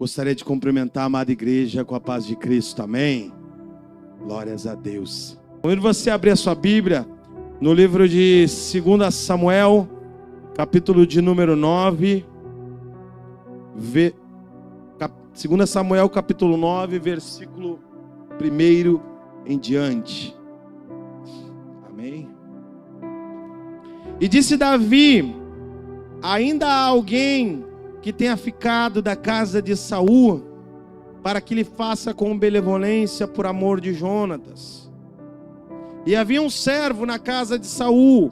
Gostaria de cumprimentar a amada igreja com a paz de Cristo, amém? Glórias a Deus. Convido você a abrir a sua Bíblia no livro de 2 Samuel, capítulo de número 9. 2 Samuel, capítulo 9, versículo 1 em diante. Amém? E disse Davi: ainda há alguém que tenha ficado da casa de Saul, para que lhe faça com benevolência por amor de Jonatas. E havia um servo na casa de Saul,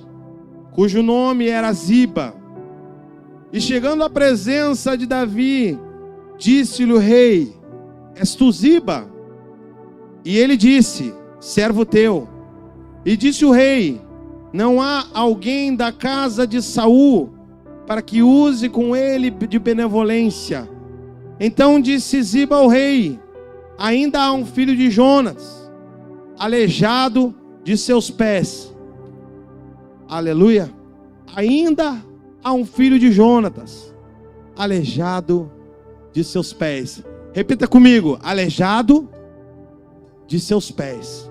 cujo nome era Ziba. E chegando à presença de Davi, disse-lhe o rei: és tu Ziba? E ele disse: servo teu. E disse o rei: não há alguém da casa de Saul para que use com ele de benevolência. Então disse Ziba ao rei: ainda há um filho de Jonatas, aleijado de seus pés. Aleluia. Ainda há um filho de Jonatas, aleijado de seus pés. Repita comigo: aleijado de seus pés.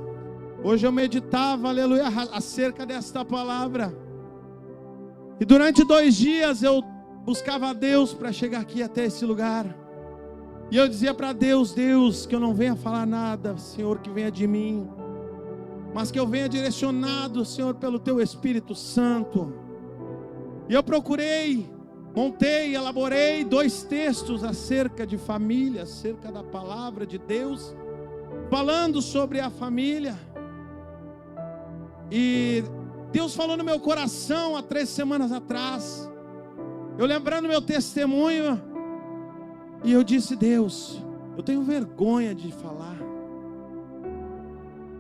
Hoje eu meditava, aleluia, acerca desta palavra. E durante 2 dias eu buscava a Deus para chegar aqui até esse lugar. E eu dizia para Deus: Deus, que eu não venha falar nada, Senhor, que venha de mim, mas que eu venha direcionado, Senhor, pelo Teu Espírito Santo. E eu procurei, montei, elaborei 2 textos acerca de família, acerca da palavra de Deus, falando sobre a família. E Deus falou no meu coração há 3 semanas atrás, eu lembrando meu testemunho, e eu disse: Deus, eu tenho vergonha de falar.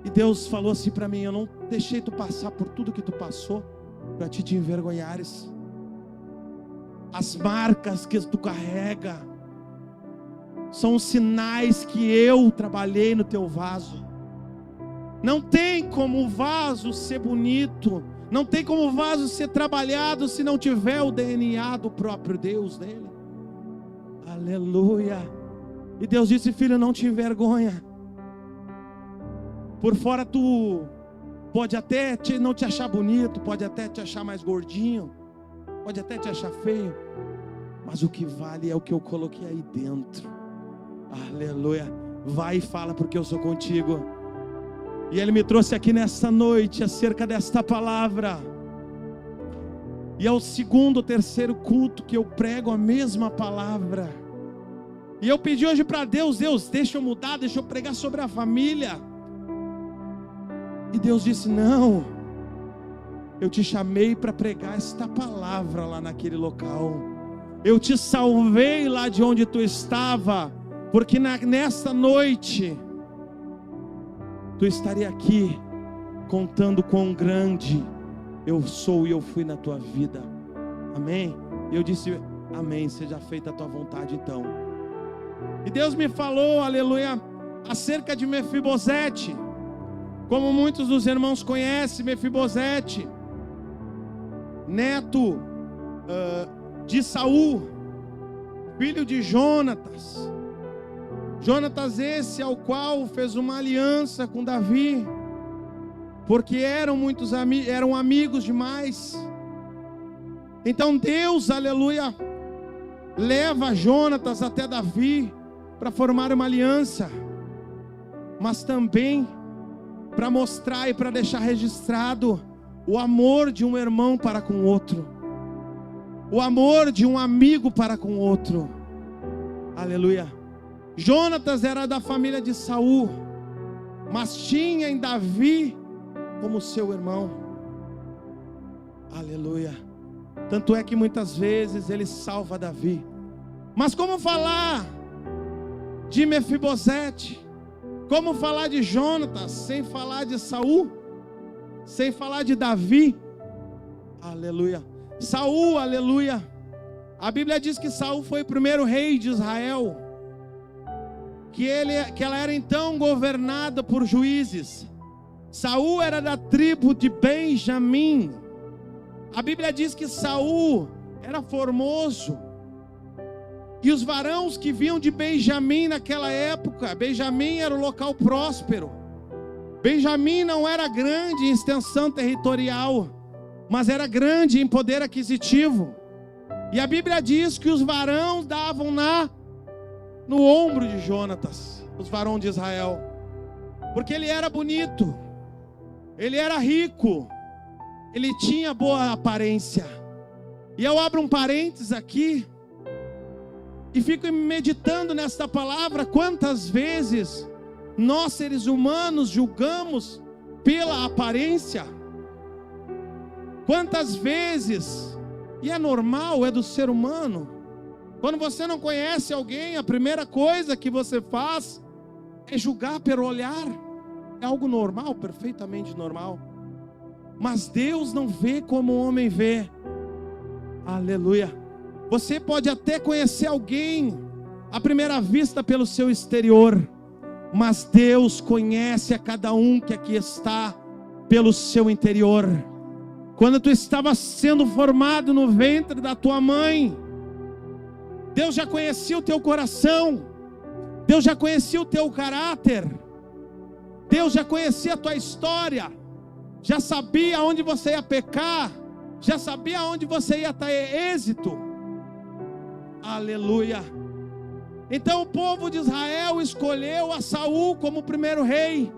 E Deus falou assim para mim: eu não deixei tu passar por tudo que tu passou para te envergonhares. As marcas que tu carrega são os sinais que eu trabalhei no teu vaso. Não tem como o vaso ser bonito, não tem como o vaso ser trabalhado se não tiver o DNA do próprio Deus nele. Aleluia. E Deus disse: filho, não te envergonha. Por fora tu pode até não te achar bonito, pode até te achar mais gordinho, pode até te achar feio, mas o que vale é o que eu coloquei aí dentro. Aleluia. Vai e fala, porque eu sou contigo. E Ele me trouxe aqui nessa noite acerca desta palavra. E é o 2º ou 3º culto que eu prego a mesma palavra. E eu pedi hoje para Deus: Deus, deixa eu mudar, deixa eu pregar sobre a família. E Deus disse: não, eu te chamei para pregar esta palavra lá naquele local. Eu te salvei lá de onde tu estava, porque nesta noite tu estaria aqui contando quão grande eu sou e eu fui na tua vida. Amém? E eu disse: amém, seja feita a tua vontade então. E Deus me falou, aleluia, acerca de Mefibosete. Como muitos dos irmãos conhecem, Mefibosete, neto de Saul, filho de Jonatas. Jonatas esse ao qual fez uma aliança com Davi, porque eram amigos demais. Então Deus, aleluia, leva Jonatas até Davi para formar uma aliança, mas também para mostrar e para deixar registrado o amor de um irmão para com o outro, o amor de um amigo para com o outro. Aleluia. Jonatas era da família de Saul, mas tinha em Davi como seu irmão. Aleluia. Tanto é que muitas vezes ele salva Davi. Mas como falar de Mefibosete? Como falar de Jonatas sem falar de Saul? Sem falar de Davi? Aleluia. Saul, aleluia. A Bíblia diz que Saul foi o primeiro rei de Israel, que ela era então governada por juízes. Saul era da tribo de Benjamim. A Bíblia diz que Saul era formoso, E os varões que vinham de Benjamim naquela época, Benjamim era um local próspero. Benjamim não era grande em extensão territorial, mas era grande em poder aquisitivo. E a Bíblia diz que os varões davam no ombro de Jonatas, os varões de Israel, porque ele era bonito, ele era rico, ele tinha boa aparência. E eu abro um parênteses aqui e fico meditando nesta palavra. Quantas vezes nós, seres humanos, julgamos pela aparência? Quantas vezes, e é normal, é do ser humano, quando você não conhece alguém, a primeira coisa que você faz é julgar pelo olhar. É algo normal, perfeitamente normal. Mas Deus não vê como o homem vê. Aleluia. Você pode até conhecer alguém à primeira vista pelo seu exterior, mas Deus conhece a cada um que aqui está pelo seu interior. Quando tu estava sendo formado no ventre da tua mãe, Deus já conhecia o teu coração, Deus já conhecia o teu caráter, Deus já conhecia a tua história, já sabia onde você ia pecar, já sabia onde você ia ter êxito. Aleluia. Então o povo de Israel escolheu a Saul como primeiro rei.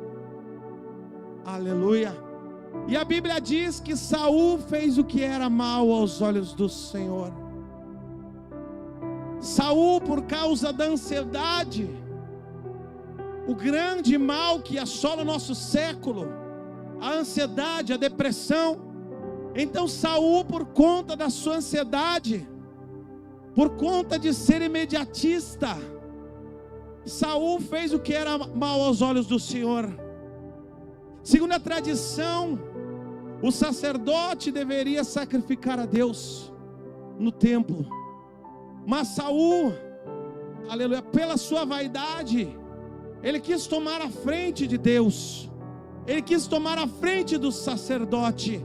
Aleluia. E a Bíblia diz que Saul fez o que era mal aos olhos do Senhor. Saul, por causa da ansiedade, o grande mal que assola o nosso século, a ansiedade, a depressão. Então Saul, por conta da sua ansiedade, por conta de ser imediatista, Saul fez o que era mal aos olhos do Senhor. Segundo a tradição, o sacerdote deveria sacrificar a Deus no templo, mas Saul, aleluia, pela sua vaidade, ele quis tomar a frente de Deus, ele quis tomar a frente do sacerdote.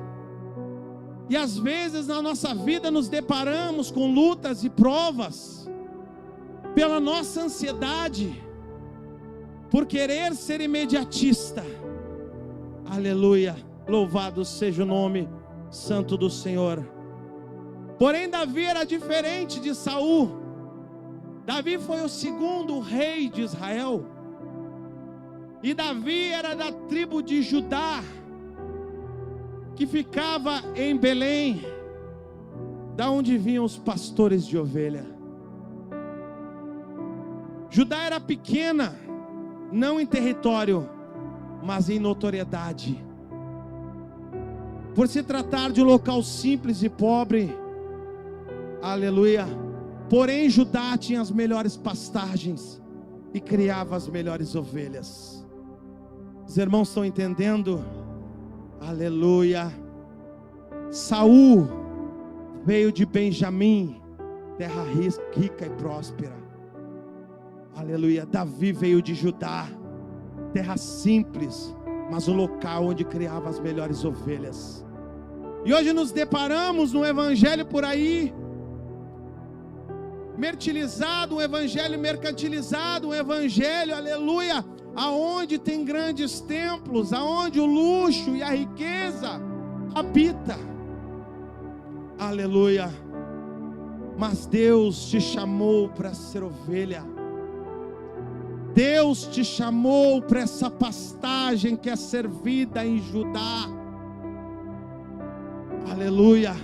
E às vezes na nossa vida nos deparamos com lutas e provas pela nossa ansiedade, por querer ser imediatista. Aleluia, louvado seja o nome santo do Senhor. Porém Davi era diferente de Saul. Davi foi o segundo rei de Israel, e Davi era da tribo de Judá, que ficava em Belém, da onde vinham os pastores de ovelha. Judá era pequena, não em território, mas em notoriedade. Por se tratar de um local simples e pobre, aleluia, porém Judá tinha as melhores pastagens e criava as melhores ovelhas. Os irmãos estão entendendo? Aleluia. Saul veio de Benjamim, terra rica e próspera. Aleluia. Davi veio de Judá, terra simples, mas o local onde criava as melhores ovelhas. E hoje nos deparamos no evangelho por aí, mercantilizado, um evangelho mercantilizado, um evangelho, aleluia, aonde tem grandes templos, aonde o luxo e a riqueza habita. Aleluia. Mas Deus te chamou para ser ovelha. Deus te chamou para essa pastagem que é servida em Judá. Aleluia.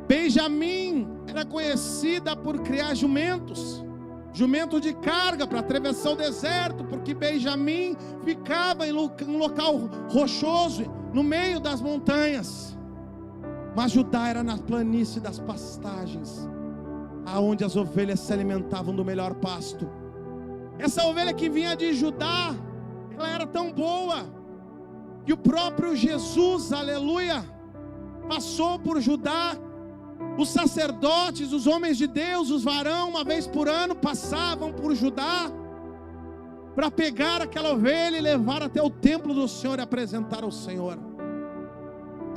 Benjamim era conhecida por criar jumentos, jumento de carga para atravessar o deserto, porque Benjamim ficava em um local rochoso, no meio das montanhas. Mas Judá era na planície das pastagens, aonde as ovelhas se alimentavam do melhor pasto. Essa ovelha que vinha de Judá, ela era tão boa, que o próprio Jesus, aleluia, passou por Judá. Os sacerdotes, os homens de Deus, os varões, uma vez por ano, passavam por Judá, para pegar aquela ovelha e levar até o templo do Senhor e apresentar ao Senhor.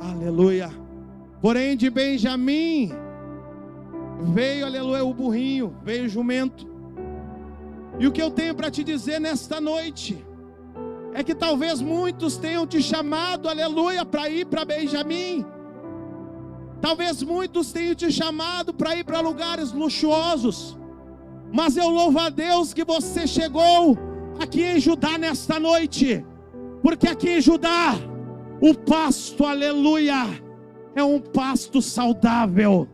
Aleluia. Porém de Benjamim Veio, aleluia, o burrinho, veio o jumento. E o que eu tenho para te dizer nesta noite é que talvez muitos tenham te chamado, aleluia, para ir para Benjamim. Talvez muitos tenham te chamado para ir para lugares luxuosos. Mas eu louvo a Deus que você chegou aqui em Judá nesta noite. Porque aqui em Judá, o pasto, aleluia, é um pasto saudável.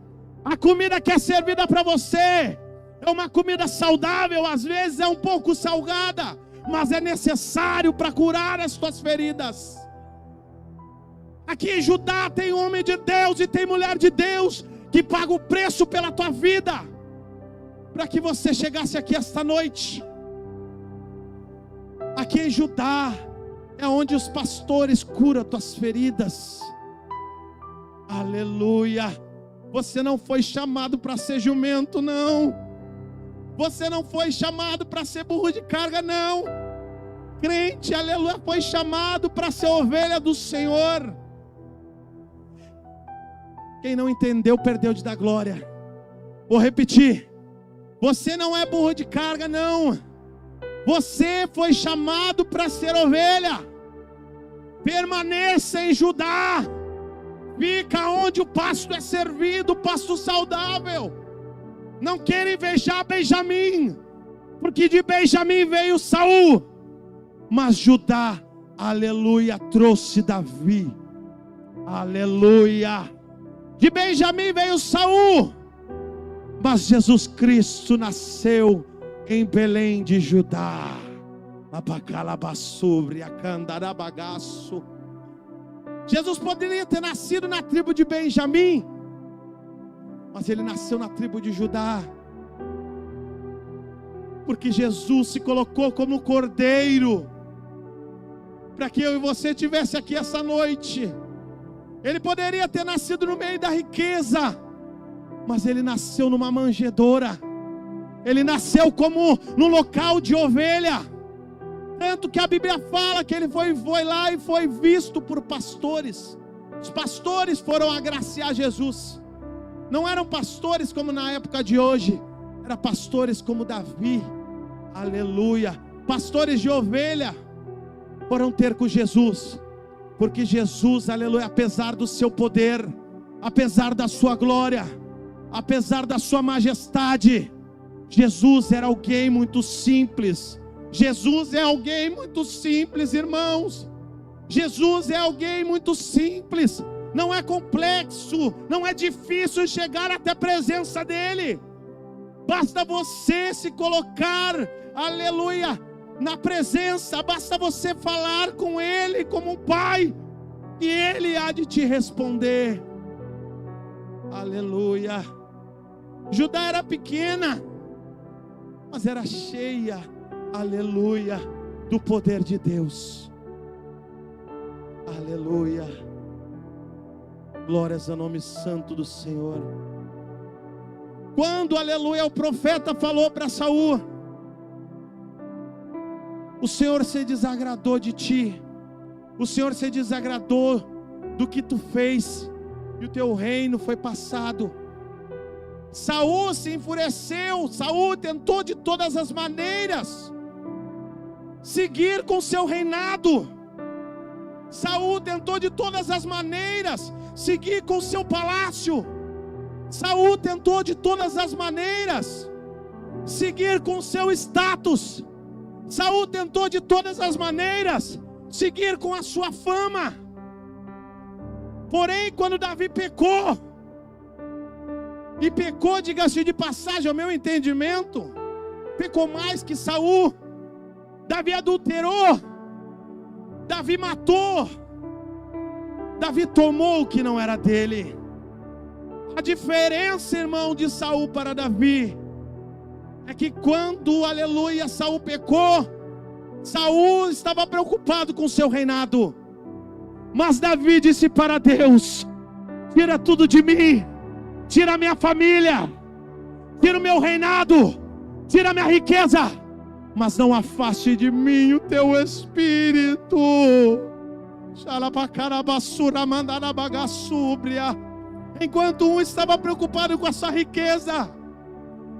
A comida que é servida para você é uma comida saudável, às vezes é um pouco salgada, mas é necessário para curar as tuas feridas. Aqui em Judá tem homem de Deus e tem mulher de Deus que paga o preço pela tua vida, para que você chegasse aqui esta noite. Aqui em Judá é onde os pastores curam tuas feridas. Aleluia. Você não foi chamado para ser jumento, não. Você não foi chamado para ser burro de carga, não. Crente, aleluia, foi chamado para ser ovelha do Senhor. Quem não entendeu, perdeu de dar glória. Vou repetir. Você não é burro de carga, não. Você foi chamado para ser ovelha. Permaneça em Judá. Fica onde o pasto é servido, o pasto saudável. Não queira invejar Benjamim, porque de Benjamim veio Saul, mas Judá, aleluia, trouxe Davi. Aleluia. De Benjamim veio Saul, mas Jesus Cristo nasceu em Belém de Judá. Jesus poderia ter nascido na tribo de Benjamim, mas ele nasceu na tribo de Judá, porque Jesus se colocou como cordeiro, para que eu e você estivesse aqui essa noite. Ele poderia ter nascido no meio da riqueza, mas ele nasceu numa manjedoura. Ele nasceu como no local de ovelha. Tanto que a Bíblia fala que ele foi lá e foi visto por pastores. Os pastores foram agraciar Jesus. Não eram pastores como na época de hoje. Eram pastores como Davi. Aleluia. Pastores de ovelha foram ter com Jesus. Porque Jesus, aleluia, apesar do seu poder, apesar da sua glória, apesar da sua majestade, Jesus era alguém muito simples. Jesus é alguém muito simples, irmãos. Jesus é alguém muito simples. Não é complexo, não é difícil chegar até a presença dele. Basta você se colocar, aleluia, na presença. Basta você falar com ele como um pai, e ele há de te responder. Aleluia. Judá era pequena, mas era cheia, aleluia, do poder de Deus. Aleluia. Glórias ao nome santo do Senhor. Quando, aleluia, o profeta falou para Saul: o Senhor se desagradou de ti, o Senhor se desagradou do que tu fez, e o teu reino foi passado. Saul se enfureceu. Saul tentou de todas as maneiras seguir com seu reinado. Saul tentou de todas as maneiras seguir com seu palácio. Saul tentou de todas as maneiras seguir com seu status. Saul tentou de todas as maneiras seguir com a sua fama. Porém, quando Davi pecou, e pecou, diga-se de passagem, ao meu entendimento, pecou mais que Saul. Davi adulterou, Davi matou, Davi tomou o que não era dele. A diferença, irmão, de Saul para Davi é que quando, aleluia, Saul pecou, Saul estava preocupado com seu reinado, mas Davi disse para Deus: tira tudo de mim, tira a minha família, tira o meu reinado, tira a minha riqueza, mas não afaste de mim o teu espírito. Enquanto um estava preocupado com a sua riqueza,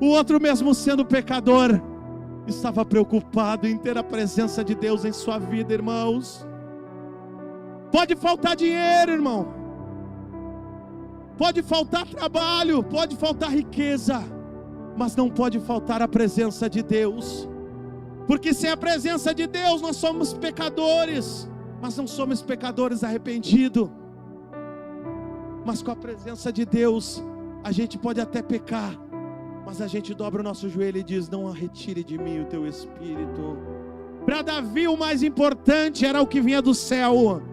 o outro, mesmo sendo pecador, estava preocupado em ter a presença de Deus em sua vida, irmãos. Pode faltar dinheiro, irmão. Pode faltar trabalho, pode faltar riqueza, mas não pode faltar a presença de Deus. Porque sem a presença de Deus nós somos pecadores, mas não somos pecadores arrependidos. Mas com a presença de Deus, a gente pode até pecar, mas a gente dobra o nosso joelho e diz: não retire de mim o teu espírito. Para Davi o mais importante era o que vinha do céu,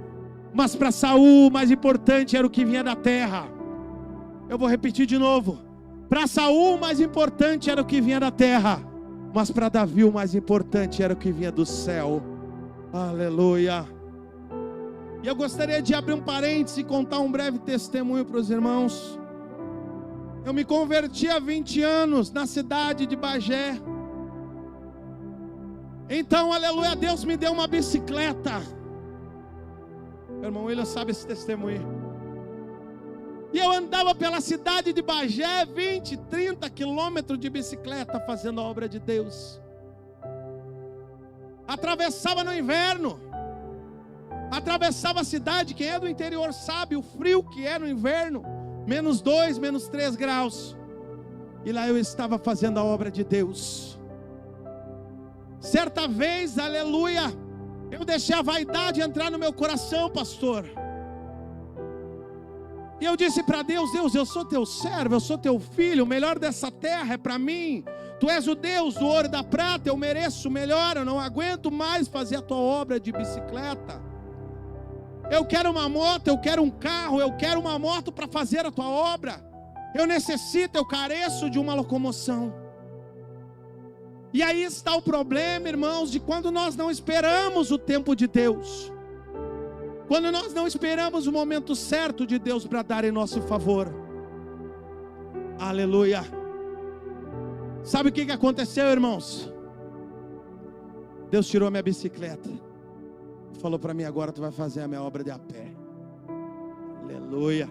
mas para Saul o mais importante era o que vinha da terra. Eu vou repetir de novo. Para Saul o mais importante era o que vinha da terra, mas para Davi o mais importante era o que vinha do céu. Aleluia. E eu gostaria de abrir um parênteses e contar um breve testemunho para os irmãos. Eu me converti há 20 anos na cidade de Bagé. Então, aleluia, Deus me deu uma bicicleta. Meu irmão William sabe esse testemunho. E eu andava pela cidade de Bagé 20, 30 quilômetros de bicicleta fazendo a obra de Deus. Atravessava no inverno. Atravessava a cidade. Quem é do interior sabe o frio que é no inverno. -2, -3 graus. E lá eu estava fazendo a obra de Deus. Certa vez, aleluia, eu deixei a vaidade entrar no meu coração, pastor. E eu disse para Deus: Deus, eu sou teu servo, eu sou teu filho, o melhor dessa terra é para mim. Tu és o Deus do ouro e da prata, eu mereço o melhor, eu não aguento mais fazer a tua obra de bicicleta. Eu quero uma moto, eu quero um carro, eu quero uma moto para fazer a tua obra. Eu necessito, eu careço de uma locomoção. E aí está o problema, irmãos, de quando nós não esperamos o tempo de Deus. Quando nós não esperamos o momento certo de Deus para dar em nosso favor. Aleluia. Sabe o que aconteceu, irmãos? Deus tirou minha bicicleta. Falou para mim: agora tu vai fazer a minha obra de a pé. Aleluia.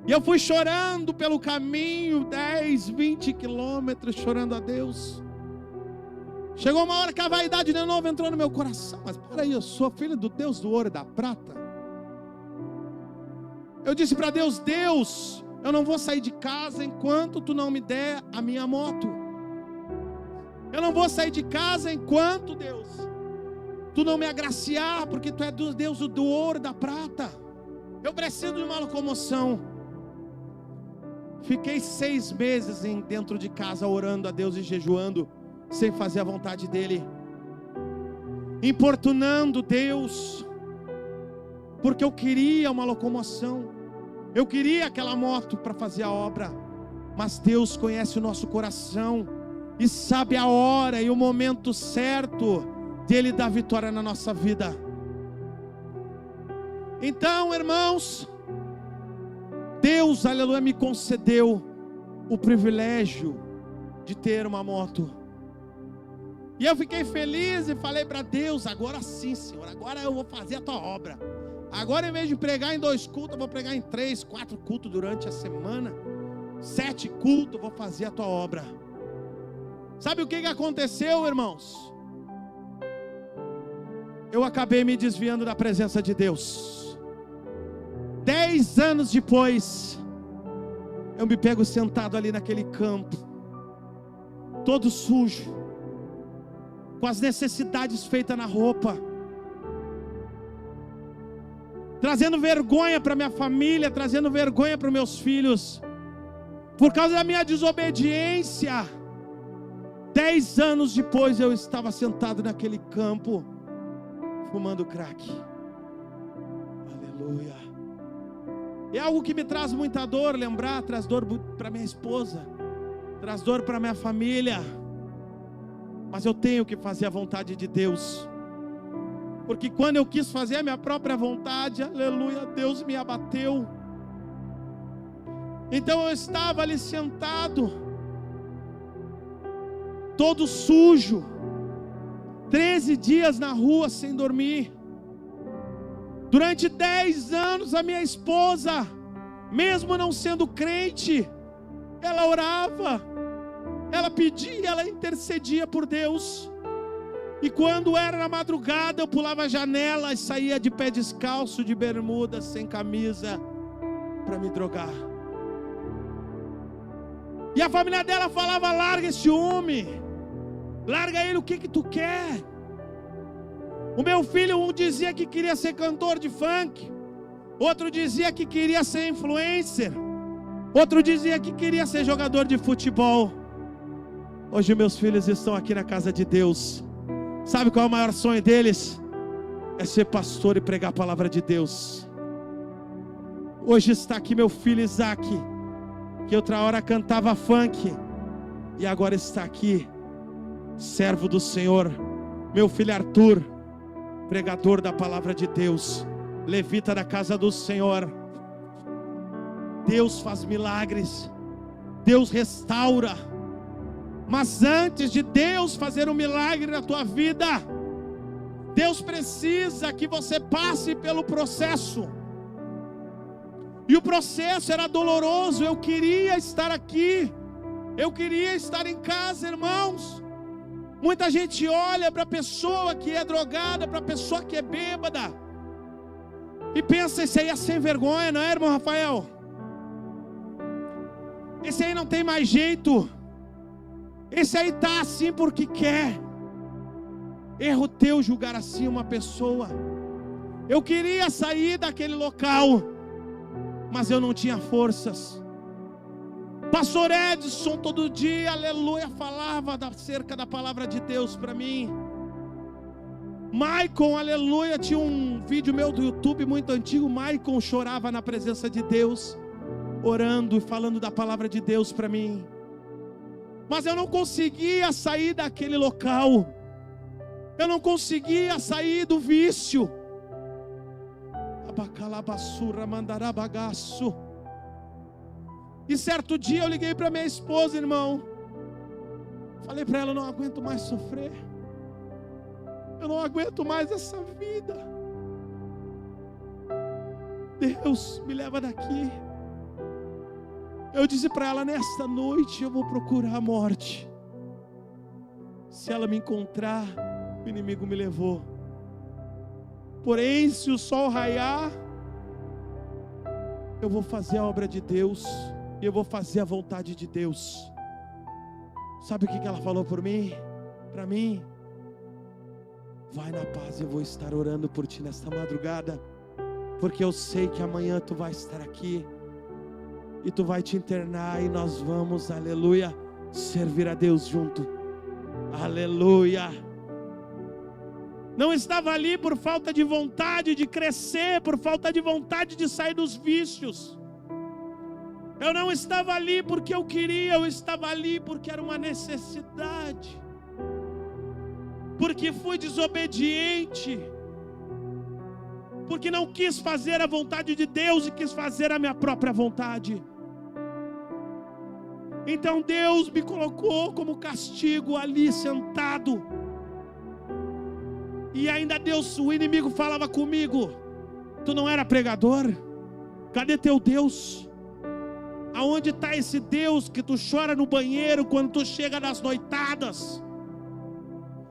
E eu fui chorando pelo caminho, 10, 20 quilômetros, chorando a Deus. Chegou uma hora que a vaidade de novo entrou no meu coração. Mas peraí, eu sou filho do Deus do ouro e da prata. Eu disse para Deus: Deus, eu não vou sair de casa enquanto tu não me der a minha moto. Eu não vou sair de casa enquanto, Deus, tu não me agraciar, porque tu é Deus do ouro e da prata. Eu preciso de uma locomoção. Fiquei 6 meses dentro de casa orando a Deus e jejuando, sem fazer a vontade dEle, importunando Deus, porque eu queria uma locomoção, eu queria aquela moto para fazer a obra. Mas Deus conhece o nosso coração e sabe a hora e o momento certo dele dar vitória na nossa vida. Então, irmãos, Deus, aleluia, me concedeu o privilégio de ter uma moto. E eu fiquei feliz e falei para Deus: agora sim, Senhor, agora eu vou fazer a tua obra. Agora, em vez de pregar em 2 cultos, eu vou pregar em 3, 4 cultos durante a semana. 7 cultos, eu vou fazer a tua obra. Sabe o que aconteceu, irmãos? Eu acabei me desviando da presença de Deus. 10 anos depois, eu me pego sentado ali naquele campo, todo sujo, com as necessidades feitas na roupa, trazendo vergonha para minha família, trazendo vergonha para os meus filhos, por causa da minha desobediência. 10 anos depois eu estava sentado naquele campo, fumando crack. Aleluia. É algo que me traz muita dor lembrar, traz dor para minha esposa, traz dor para minha família. Mas eu tenho que fazer a vontade de Deus, porque quando eu quis fazer a minha própria vontade, aleluia, Deus me abateu. Então eu estava ali sentado, todo sujo, 13 dias na rua sem dormir. Durante 10 anos a minha esposa mesmo não sendo crente, ela orava, ela pedia, ela intercedia por Deus. E quando era na madrugada, eu pulava a janela e saía de pé descalço, de bermuda, sem camisa, para me drogar. E a família dela falava: larga esse homem, larga ele, o que tu quer? O meu filho, um dizia que queria ser cantor de funk, outro dizia que queria ser influencer, outro dizia que queria ser jogador de futebol. Hoje meus filhos estão aqui na casa de Deus. Sabe qual é o maior sonho deles? É ser pastor e pregar a palavra de Deus. Hoje está aqui meu filho Isaac, que outra hora cantava funk, e agora está aqui, servo do Senhor. Meu filho Arthur, pregador da palavra de Deus, levita da casa do Senhor. Deus faz milagres, Deus restaura. Mas antes de Deus fazer um milagre na tua vida, Deus precisa que você passe pelo processo. E o processo era doloroso. Eu queria estar aqui, eu queria estar em casa, irmãos. Muita gente olha para a pessoa que é drogada, para a pessoa que é bêbada, e pensa: esse aí é sem vergonha, não é, irmão Rafael? Esse aí não tem mais jeito, esse aí está assim porque quer. Erro teu julgar assim uma pessoa. Eu queria sair daquele local, mas eu não tinha forças. Pastor Edson todo dia, aleluia, falava acerca da palavra de Deus para mim. Maicon, aleluia, tinha um vídeo meu do YouTube muito antigo. Maicon chorava na presença de Deus, orando e falando da palavra de Deus para mim. Mas eu não conseguia sair daquele local, eu não conseguia sair do vício. Abacalabassura mandará bagaço. E certo dia eu liguei para minha esposa, irmão. Falei para ela: eu não aguento mais sofrer, eu não aguento mais essa vida. Deus, me leva daqui. Eu disse para ela: nesta noite eu vou procurar a morte. Se ela me encontrar, o inimigo me levou. Porém, se o sol raiar, eu vou fazer a obra de Deus, e eu vou fazer a vontade de Deus. Sabe o que ela falou para mim? Vai na paz, eu vou estar orando por ti nesta madrugada, porque eu sei que amanhã tu vai estar aqui, e tu vai te internar, e nós vamos, aleluia, servir a Deus junto. Aleluia. Não estava ali por falta de vontade de crescer, por falta de vontade de sair dos vícios. Eu não estava ali porque eu queria, eu estava ali porque era uma necessidade. Porque fui desobediente, porque não quis fazer a vontade de Deus e quis fazer a minha própria vontade. Então Deus me colocou como castigo ali sentado. E ainda Deus, o inimigo falava comigo: tu não era pregador? Cadê teu Deus? Aonde está esse Deus que tu chora no banheiro quando tu chega nas noitadas?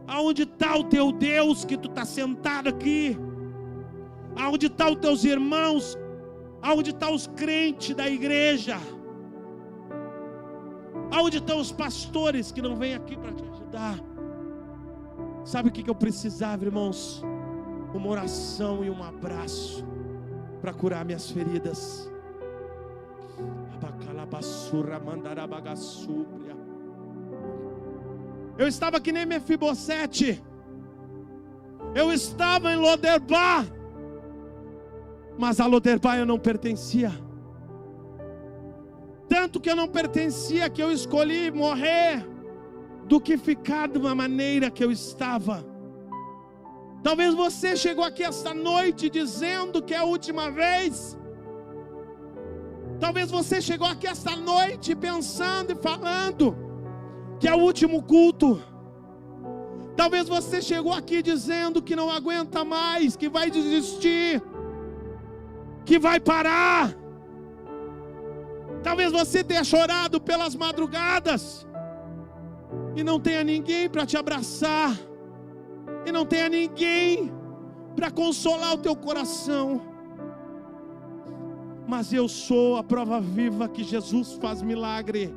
Aonde está o teu Deus que tu está sentado aqui? Aonde estão os teus irmãos? Aonde estão os crentes da igreja? Aonde estão os pastores que não vêm aqui para te ajudar? Sabe o que eu precisava, irmãos? Uma oração e um abraço para curar minhas feridas. Eu estava que nem Mefibosete. Eu estava em Lodebar, mas a Lodebar eu não pertencia. Tanto que eu não pertencia, que eu escolhi morrer do que ficar de uma maneira que eu estava. Talvez você chegou aqui esta noite dizendo que é a última vez. Talvez você chegou aqui esta noite pensando e falando que é o último culto. Talvez você chegou aqui dizendo que não aguenta mais, que vai desistir, que vai parar. Talvez você tenha chorado pelas madrugadas e não tenha ninguém para te abraçar, e não tenha ninguém para consolar o teu coração. Mas eu sou a prova viva que Jesus faz milagre.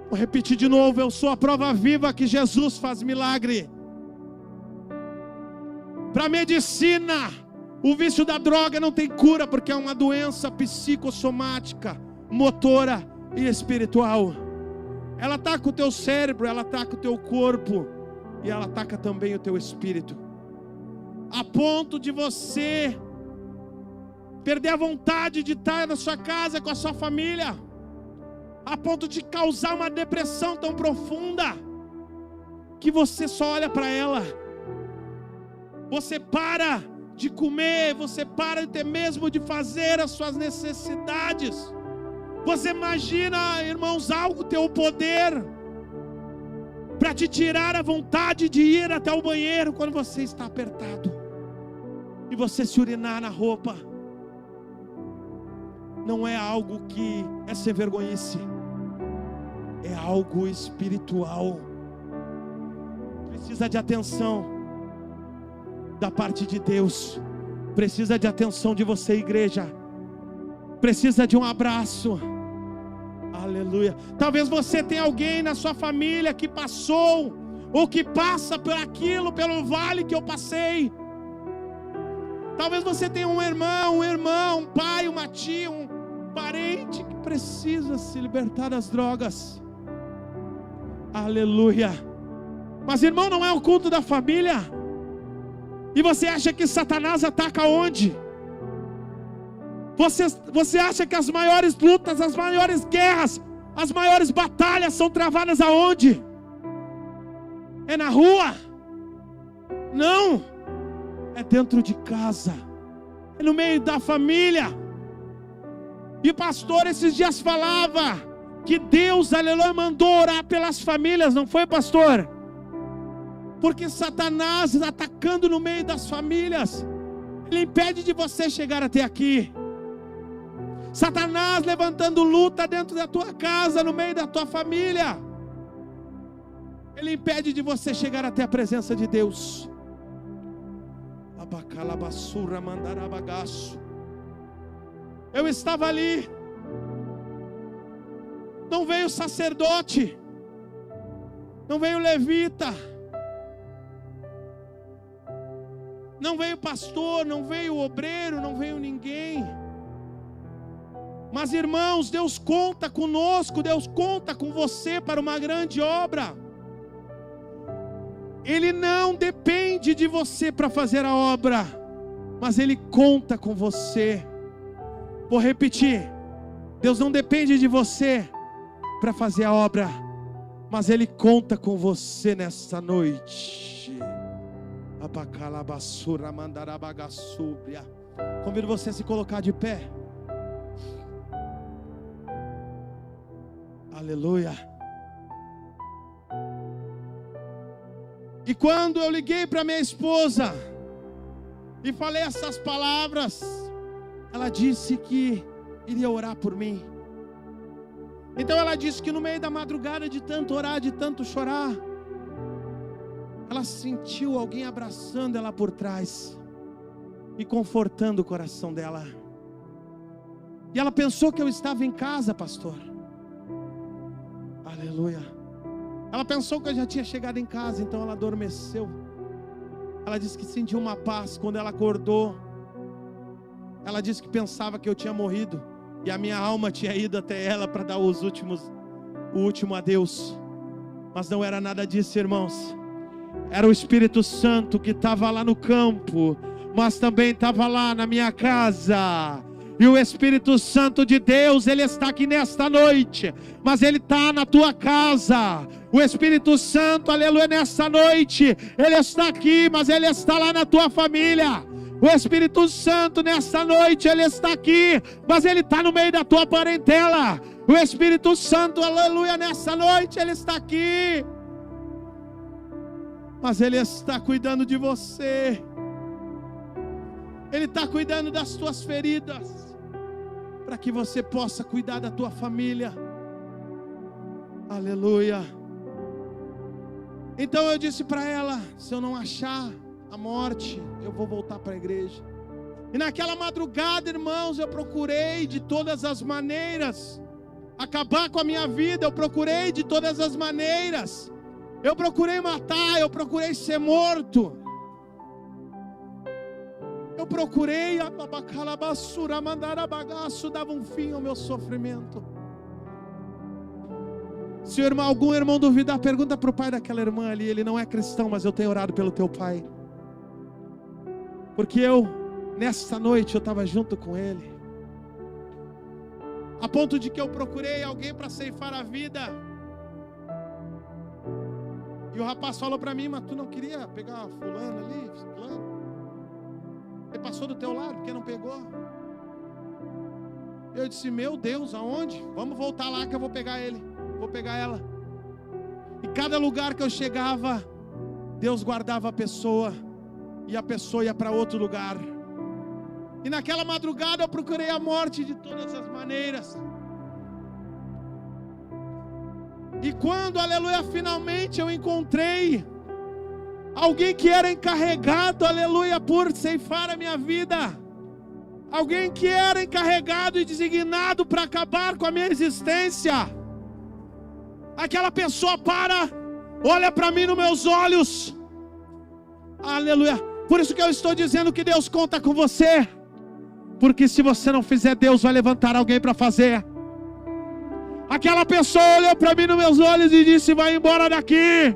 Vou repetir de novo, eu sou a prova viva que Jesus faz milagre. Para a medicina, o vício da droga não tem cura, porque é uma doença psicossomática, motora e espiritual. Ela ataca o teu cérebro, ela ataca o teu corpo, e ela ataca também o teu espírito, a ponto de você perder a vontade de estar na sua casa com a sua família, a ponto de causar uma depressão tão profunda, que você só olha para ela, você para de comer, você para até mesmo de fazer as suas necessidades. Você imagina, irmãos, algo ter o poder para te tirar a vontade de ir até o banheiro quando você está apertado, e você se urinar na roupa. Não é algo que é sem vergonhice, é algo espiritual. Precisa de atenção da parte de Deus, precisa de atenção de você, igreja, precisa de um abraço. Aleluia. Talvez você tenha alguém na sua família que passou, ou que passa por aquilo, pelo vale que eu passei. Talvez você tenha um irmão, um pai, uma tia, um parente que precisa se libertar das drogas. Aleluia. Mas, irmão, não é o culto da família. E você acha que Satanás ataca onde? Você acha que as maiores lutas, as maiores guerras, as maiores batalhas são travadas aonde? É na rua? Não. É dentro de casa, é no meio da família. E o pastor esses dias falava que Deus, aleluia, mandou orar pelas famílias, não foi, pastor? Porque Satanás atacando no meio das famílias, ele impede de você chegar até aqui. Satanás levantando luta dentro da tua casa, no meio da tua família, ele impede de você chegar até a presença de Deus. Eu estava ali, não veio sacerdote, não veio levita, não veio pastor, não veio obreiro, não veio ninguém. Mas, irmãos, Deus conta conosco, Deus conta com você para uma grande obra. Ele não depende de você para fazer a obra, mas Ele conta com você. Vou repetir, Deus não depende de você para fazer a obra, mas Ele conta com você nesta noite. Convido você a se colocar de pé. Aleluia. E quando eu liguei para minha esposa e falei essas palavras, ela disse que iria orar por mim. Então ela disse que no meio da madrugada, de tanto orar, de tanto chorar, ela sentiu alguém abraçando ela por trás e confortando o coração dela. E ela pensou que eu estava em casa, pastor. Aleluia. Ela pensou que eu já tinha chegado em casa, então ela adormeceu. Ela disse que sentiu uma paz quando ela acordou. Ela disse que pensava que eu tinha morrido e a minha alma tinha ido até ela para dar o último adeus. Mas não era nada disso, irmãos. Era o Espírito Santo que estava lá no campo, mas também estava lá na minha casa. E o Espírito Santo de Deus, Ele está aqui nesta noite, mas Ele está na tua casa. O Espírito Santo, aleluia, nesta noite, Ele está aqui, mas Ele está lá na tua família. O Espírito Santo nesta noite, Ele está aqui, mas Ele está no meio da tua parentela. O Espírito Santo, aleluia, nessa noite, Ele está aqui, mas Ele está cuidando de você. Ele está cuidando das tuas feridas, para que você possa cuidar da tua família. Aleluia. Então eu disse para ela: se eu não achar a morte, eu vou voltar para a igreja. E naquela madrugada, irmãos, eu procurei de todas as maneiras acabar com a minha vida. Eu procurei de todas as maneiras. Eu procurei matar, eu procurei ser morto. Eu procurei, dava um fim ao meu sofrimento. Se algum irmão duvidar, pergunta para o pai daquela irmã ali. Ele não é cristão, mas eu tenho orado pelo teu pai. Porque nessa noite eu estava junto com ele. A ponto de que eu procurei alguém para ceifar a vida. E o rapaz falou para mim: mas tu não queria pegar fulano ali? Fulano? Ele passou do teu lado, porque não pegou? Eu disse: meu Deus, aonde? Vamos voltar lá que eu vou pegar ele. Vou pegar ela. E cada lugar que eu chegava, Deus guardava a pessoa. E a pessoa ia para outro lugar. E naquela madrugada eu procurei a morte de todas as maneiras. E quando, aleluia, finalmente eu encontrei alguém que era encarregado, aleluia, por ceifar a minha vida. Alguém que era encarregado e designado para acabar com a minha existência. Aquela pessoa olha para mim nos meus olhos. Aleluia. Por isso que eu estou dizendo que Deus conta com você. Porque se você não fizer, Deus vai levantar alguém para fazer. Aquela pessoa olhou para mim nos meus olhos e disse: vai embora daqui.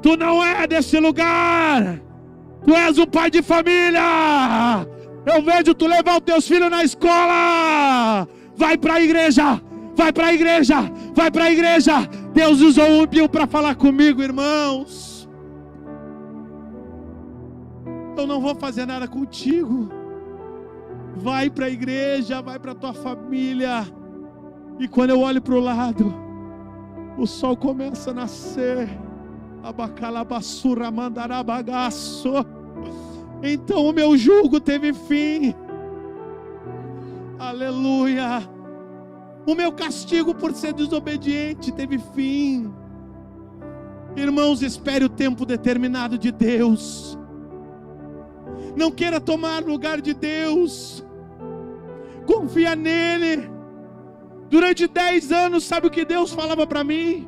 Tu não é desse lugar. Tu és um pai de família. Eu vejo tu levar os teus filhos na escola. Vai para a igreja. Vai para a igreja. Vai para a igreja. Deus usou o ímpio para falar comigo, irmãos. Eu não vou fazer nada contigo. Vai para a igreja, vai para a tua família. E quando eu olho para o lado, o sol começa a nascer. Abacalabassura mandarabagaço. Então o meu jugo teve fim. Aleluia. O meu castigo por ser desobediente teve fim. Irmãos, espere o tempo determinado de Deus. Não queira tomar lugar de Deus. Confia nele. Durante 10 anos, sabe o que Deus falava para mim?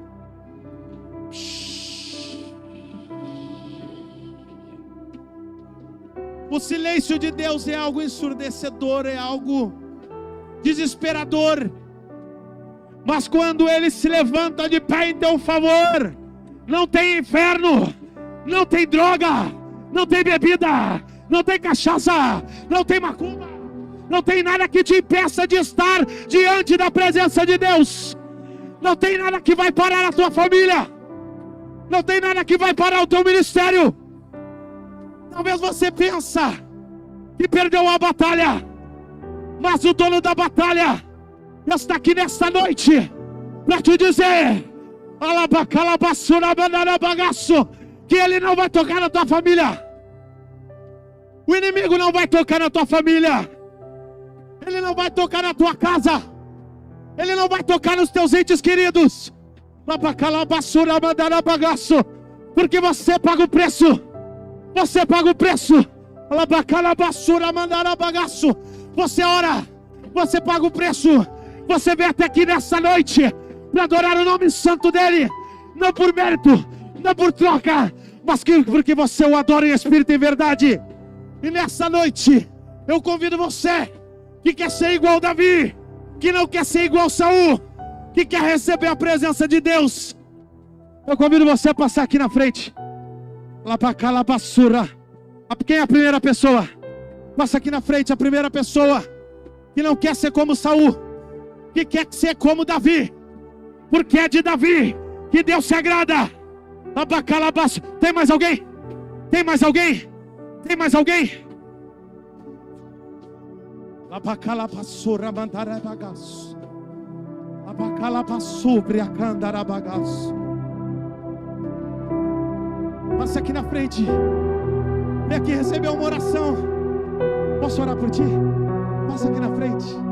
O silêncio de Deus é algo ensurdecedor, é algo desesperador. Mas quando Ele se levanta de pé em teu favor, não tem inferno, não tem droga, não tem bebida, não tem cachaça, não tem macumba, não tem nada que te impeça de estar diante da presença de Deus. Não tem nada que vai parar a tua família. Não tem nada que vai parar o teu ministério. Talvez você pensa que perdeu a batalha, mas o dono da batalha está aqui nesta noite para te dizer: que Ele não vai tocar na tua família. O inimigo não vai tocar na tua família. Ele não vai tocar na tua casa. Ele não vai tocar nos teus entes queridos. Porque você paga o preço. Você paga o preço. Você ora. Você paga o preço. Você vem até aqui nessa noite para adorar o nome santo dEle. Não por mérito, não por troca, mas porque você o adora em espírito e verdade. E nessa noite eu convido você que quer ser igual Davi, que não quer ser igual Saul, que quer receber a presença de Deus. Eu convido você a passar aqui na frente. Quem é a primeira pessoa? Passa aqui na frente, a primeira pessoa que não quer ser como Saul, que quer ser como Davi, porque é de Davi que Deus se agrada. Tem mais alguém? Tem mais alguém? Tem mais alguém? Passa aqui na frente. Vem aqui receber uma oração. Posso orar por ti? Passa aqui na frente.